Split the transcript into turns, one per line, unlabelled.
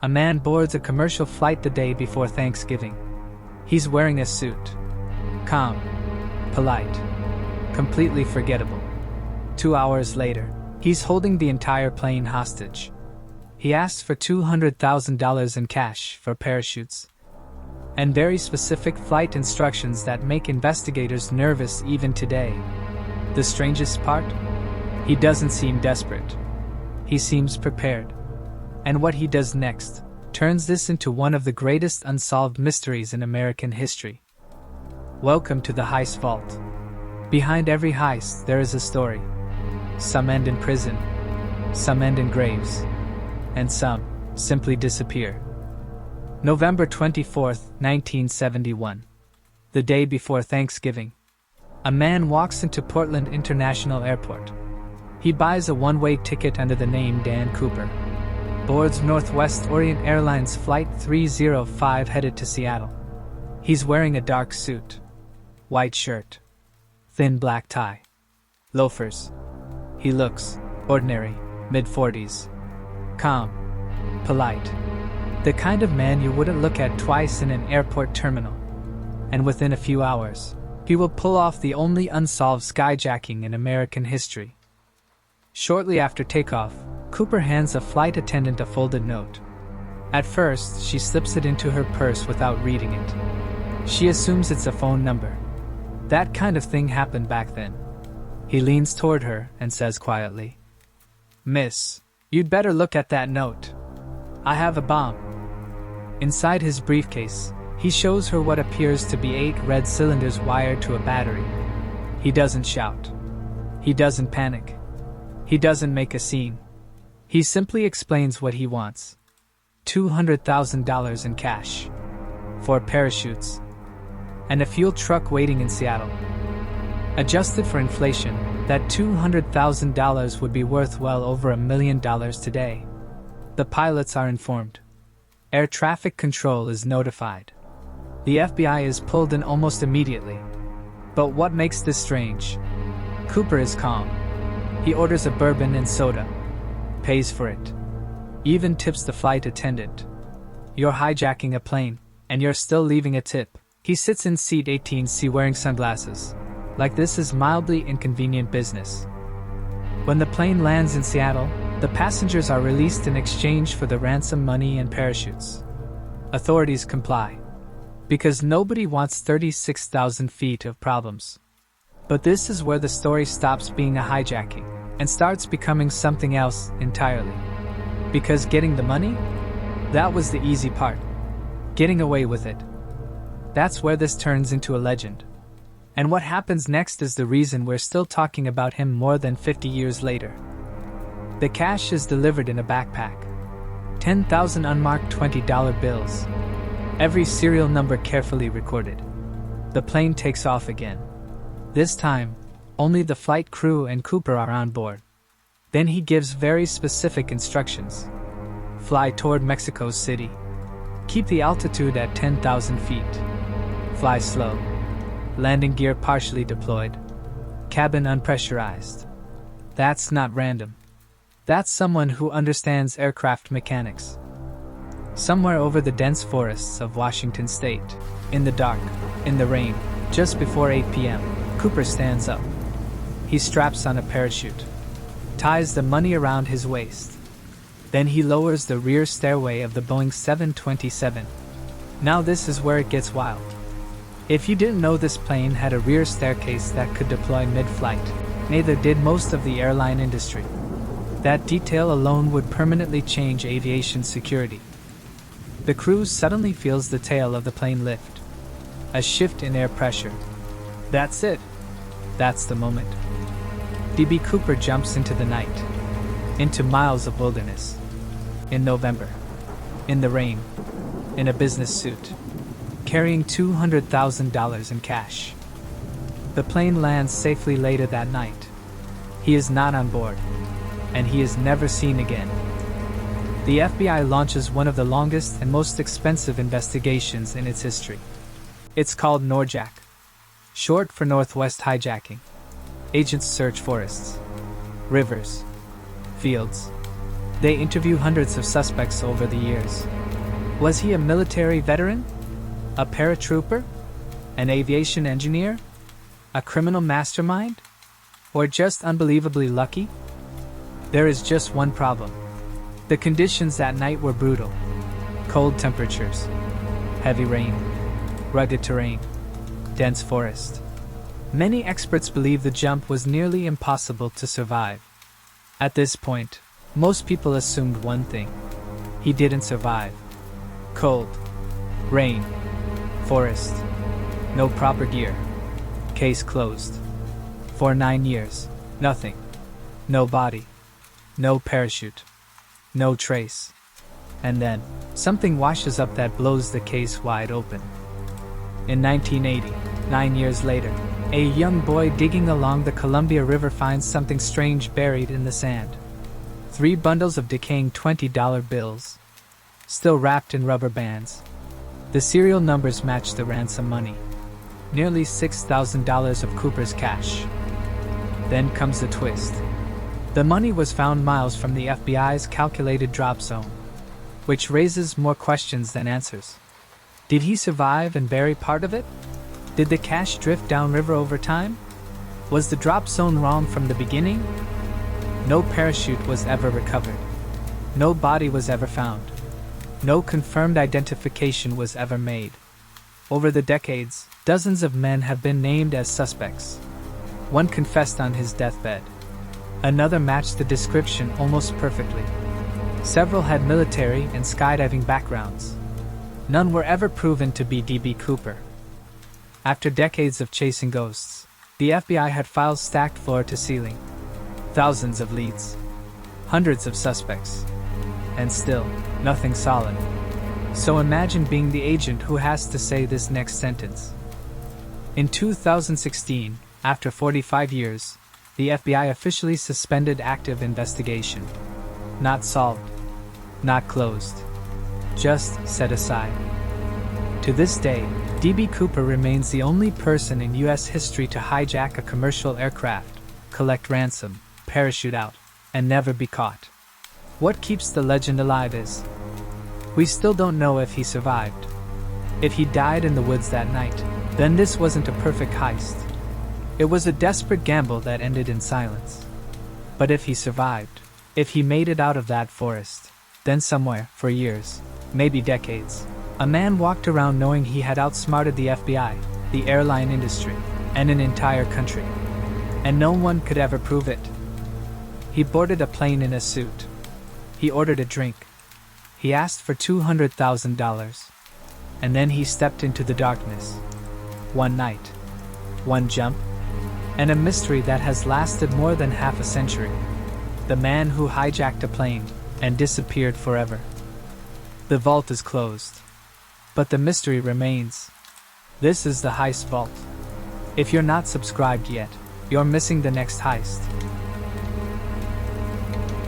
A man boards a commercial flight the day before Thanksgiving. He's wearing a suit. Calm. Polite. Completely forgettable. 2 hours later, he's holding the entire plane hostage. He asks for $200,000 in cash for parachutes and very specific flight instructions that make investigators nervous even today. The strangest part? He doesn't seem desperate. He seems prepared. And what he does next turns this into one of the greatest unsolved mysteries in American history. Welcome to the Heist Vault. Behind every heist, there is a story. Some end in prison, some end in graves, and some simply disappear. November 24, 1971. The day before Thanksgiving. A man walks into Portland International Airport. He buys a one-way ticket under the name Dan Cooper. Boards Northwest Orient Airlines Flight 305 headed to Seattle. He's wearing a dark suit, white shirt, thin black tie, loafers. He looks ordinary, mid-40s, calm, polite. The kind of man you wouldn't look at twice in an airport terminal. And within a few hours, he will pull off the only unsolved skyjacking in American history. Shortly after takeoff, Cooper hands a flight attendant a folded note. At first, she slips it into her purse without reading it. She assumes it's a phone number. That kind of thing happened back then. He leans toward her and says quietly, "Miss, you'd better look at that note. I have a bomb." Inside his briefcase, he shows her what appears to be 8 red cylinders wired to a battery. He doesn't shout. He doesn't panic. He doesn't make a scene. He simply explains what he wants. $200,000 in cash. 4 parachutes. And a fuel truck waiting in Seattle. Adjusted for inflation, that $200,000 would be worth well over $1 million today. The pilots are informed. Air traffic control is notified. The FBI is pulled in almost immediately. But what makes this strange? Cooper is calm. He orders a bourbon and soda. Pays for it. Even tips the flight attendant. "You're hijacking a plane, and you're still leaving a tip." He sits in seat 18C wearing sunglasses. Like this is mildly inconvenient business. When the plane lands in Seattle, the passengers are released in exchange for the ransom money and parachutes. Authorities comply. Because nobody wants 36,000 feet of problems. But this is where the story stops being a hijacking and starts becoming something else entirely. Because getting the money? That was the easy part. Getting away with it. That's where this turns into a legend. And what happens next is the reason we're still talking about him more than 50 years later. The cash is delivered in a backpack. 10,000 unmarked $20 bills. Every serial number carefully recorded. The plane takes off again. This time, only the flight crew and Cooper are on board. Then he gives very specific instructions. Fly toward Mexico City. Keep the altitude at 10,000 feet. Fly slow. Landing gear partially deployed. Cabin unpressurized. That's not random. That's someone who understands aircraft mechanics. Somewhere over the dense forests of Washington State, in the dark, in the rain, just before 8 p.m., Cooper stands up. He straps on a parachute, ties the money around his waist. Then he lowers the rear stairway of the Boeing 727. Now this is where it gets wild. If you didn't know this plane had a rear staircase that could deploy mid-flight, neither did most of the airline industry. That detail alone would permanently change aviation security. The crew suddenly feels the tail of the plane lift. A shift in air pressure. That's it. That's the moment. DB Cooper jumps into the night. Into miles of wilderness. In November. In the rain. In a business suit. Carrying $200,000 in cash. The plane lands safely later that night. He is not on board. And he is never seen again. The FBI launches one of the longest and most expensive investigations in its history. It's called NORJAK, short for Northwest Hijacking. Agents search forests, rivers, fields, They interview hundreds of suspects over the years. Was he a military veteran? A paratrooper? An aviation engineer? A criminal mastermind? Or just unbelievably lucky? There is just one problem. The conditions that night were brutal. Cold temperatures, heavy rain, rugged terrain, dense forest. Many experts believe the jump was nearly impossible to survive. At this point, most people assumed one thing. He didn't survive. Cold, rain, forest, no proper gear. Case closed. For 9 years, nothing. No body. No parachute. No trace. And then, something washes up that blows the case wide open. In 1980, 9 years later, a young boy digging along the Columbia River finds something strange buried in the sand. 3 bundles of decaying $20 bills, still wrapped in rubber bands. The serial numbers match the ransom money. Nearly $6,000 of Cooper's cash. Then comes the twist. The money was found miles from the FBI's calculated drop zone, which raises more questions than answers. Did he survive and bury part of it? Did the cash drift downriver over time? Was the drop zone wrong from the beginning? No parachute was ever recovered. No body was ever found. No confirmed identification was ever made. Over the decades, dozens of men have been named as suspects. One confessed on his deathbed. Another matched the description almost perfectly. Several had military and skydiving backgrounds. None were ever proven to be D.B. Cooper. After decades of chasing ghosts, the FBI had files stacked floor to ceiling. Thousands of leads. Hundreds of suspects. And still, nothing solid. So imagine being the agent who has to say this next sentence. In 2016, after 45 years, the FBI officially suspended active investigation. Not solved. Not closed. Just set aside. To this day, D.B. Cooper remains the only person in U.S. history to hijack a commercial aircraft, collect ransom, parachute out, and never be caught. What keeps the legend alive is, we still don't know if he survived. If he died in the woods that night, then this wasn't a perfect heist. It was a desperate gamble that ended in silence. But if he survived, if he made it out of that forest, then somewhere, for years, maybe decades, a man walked around knowing he had outsmarted the FBI, the airline industry, and an entire country. And no one could ever prove it. He boarded a plane in a suit. He ordered a drink. He asked for $200,000. And then he stepped into the darkness. One night. One jump. And a mystery that has lasted more than half a century. The man who hijacked a plane and disappeared forever. The vault is closed. But the mystery remains. This is the Heist Vault. If you're not subscribed yet, you're missing the next heist.